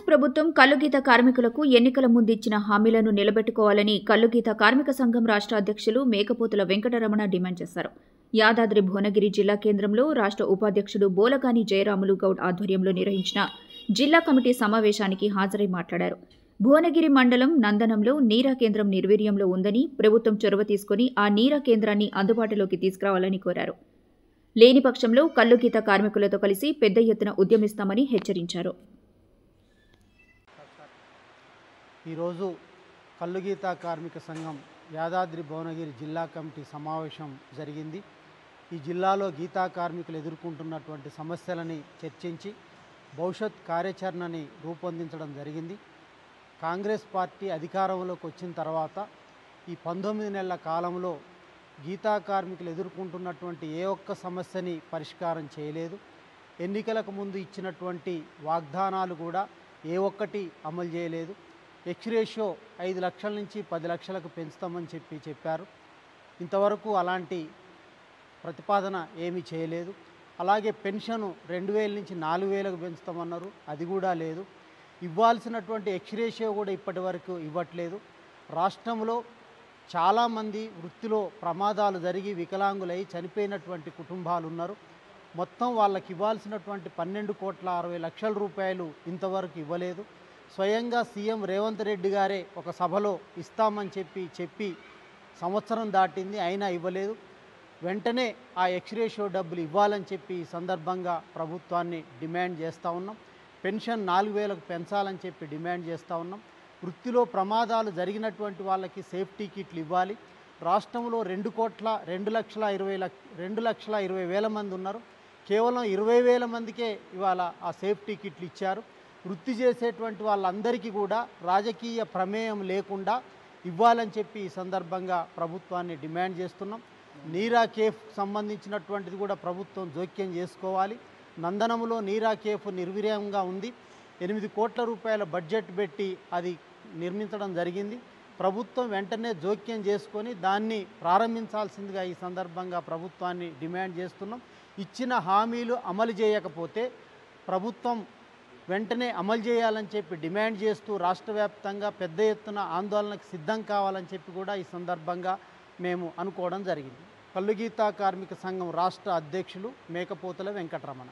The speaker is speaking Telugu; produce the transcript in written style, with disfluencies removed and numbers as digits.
ప్రభుత్వం కల్లుగీత కార్మికులకు ఎన్నికల ముందు ఇచ్చిన హామీలను నిలబెట్టుకోవాలని కల్లుగీత కార్మిక సంఘం రాష్ట్ర అధ్యక్షులు మేకపోతుల వెంకటరమణ డిమాండ్ చేశారు. యాదాద్రి భువనగిరి జిల్లా కేంద్రంలో రాష్ట్ర ఉపాధ్యక్షుడు బోలగాని జయరాములు గౌడ్ ఆధ్వర్యంలో నిర్వహించిన జిల్లా కమిటీ సమావేశానికి హాజరై మాట్లాడారు. భువనగిరి మండలం నందనంలో నీరా కేంద్రం నిర్వీర్యంలో ఉందని, ప్రభుత్వం చొరవ తీసుకుని ఆ నీరా కేంద్రాన్ని అందుబాటులోకి తీసుకురావాలని కోరారు. లేని పక్షంలో కల్లుగీత కార్మికులతో కలిసి పెద్ద ఎత్తున ఉద్యమిస్తామని హెచ్చరించారు. ఈరోజు కల్లుగీత కార్మిక సంఘం యాదాద్రి భువనగిరి జిల్లా కమిటీ సమావేశం జరిగింది. ఈ జిల్లాలో గీతా కార్మికులు ఎదుర్కొంటున్నటువంటి సమస్యలని చర్చించి భవిష్యత్ కార్యాచరణని రూపొందించడం జరిగింది. కాంగ్రెస్ పార్టీ అధికారంలోకి వచ్చిన తర్వాత ఈ 19 నెలల కాలంలో గీతా కార్మికులు ఎదుర్కొంటున్నటువంటి ఏ ఒక్క సమస్యని పరిష్కారం చేయలేదు. ఎన్నికలకు ముందు ఇచ్చినటువంటి వాగ్దానాలు కూడా ఏ ఒక్కటి అమలు చేయలేదు. ఎక్స్ రేషియో 5 లక్షల నుంచి 10 లక్షలకు పెంచుతామని చెప్పారు. ఇంతవరకు అలాంటి ప్రతిపాదన ఏమీ చేయలేదు. అలాగే పెన్షను 2000 నుంచి 4000కు పెంచుతామన్నారు, అది కూడా లేదు. ఇవ్వాల్సినటువంటి ఎక్స్ రేషియో కూడా ఇప్పటి వరకు ఇవ్వట్లేదు. రాష్ట్రంలో చాలామంది వృత్తిలో ప్రమాదాలు జరిగి వికలాంగులై చనిపోయినటువంటి కుటుంబాలు ఉన్నారు. మొత్తం వాళ్ళకి ఇవ్వాల్సినటువంటి 12,60,00,000 రూపాయలు ఇంతవరకు ఇవ్వలేదు. స్వయంగా సీఎం రేవంత్ రెడ్డి గారే ఒక సభలో ఇస్తామని చెప్పి సంవత్సరం దాటింది, అయినా ఇవ్వలేదు. వెంటనే ఆ ఎక్స్ రేషియో డబ్బులు ఇవ్వాలని చెప్పి ఈ సందర్భంగా ప్రభుత్వాన్ని డిమాండ్ చేస్తూ ఉన్నాం. పెన్షన్ 4,000కు పెంచాలని చెప్పి డిమాండ్ చేస్తూ ఉన్నాం. వృత్తిలో ప్రమాదాలు జరిగినటువంటి వాళ్ళకి సేఫ్టీ కిట్లు ఇవ్వాలి. రాష్ట్రంలో 2,20,000 మంది ఉన్నారు. కేవలం 20,000 మందికే ఇవాళ ఆ సేఫ్టీ కిట్లు ఇచ్చారు. వృత్తి చేసేటువంటి వాళ్ళందరికీ కూడా రాజకీయ ప్రమేయం లేకుండా ఇవ్వాలని చెప్పి ఈ సందర్భంగా ప్రభుత్వాన్ని డిమాండ్ చేస్తున్నాం. నీరా కేఫ్ సంబంధించినటువంటిది కూడా ప్రభుత్వం జోక్యం చేసుకోవాలి. నందనంలో నీరా కేఫ్ నిర్వీర్యంగా ఉంది. 8 కోట్ల రూపాయల బడ్జెట్ పెట్టి అది నిర్మించడం జరిగింది. ప్రభుత్వం వెంటనే జోక్యం చేసుకొని దాన్ని ప్రారంభించాల్సిందిగా ఈ సందర్భంగా ప్రభుత్వాన్ని డిమాండ్ చేస్తున్నాం. ఇచ్చిన హామీలు అమలు చేయకపోతే ప్రభుత్వం వెంటనే అమలు చేయాలని చెప్పి డిమాండ్ చేస్తూ రాష్ట్ర వ్యాప్తంగా పెద్ద ఎత్తున ఆందోళనకు సిద్ధం కావాలని చెప్పి కూడా ఈ సందర్భంగా మేము అనుకోవడం జరిగింది. కల్లుగీత కార్మిక సంఘం రాష్ట్ర అధ్యక్షులు మేకపోతుల వెంకటరమణ.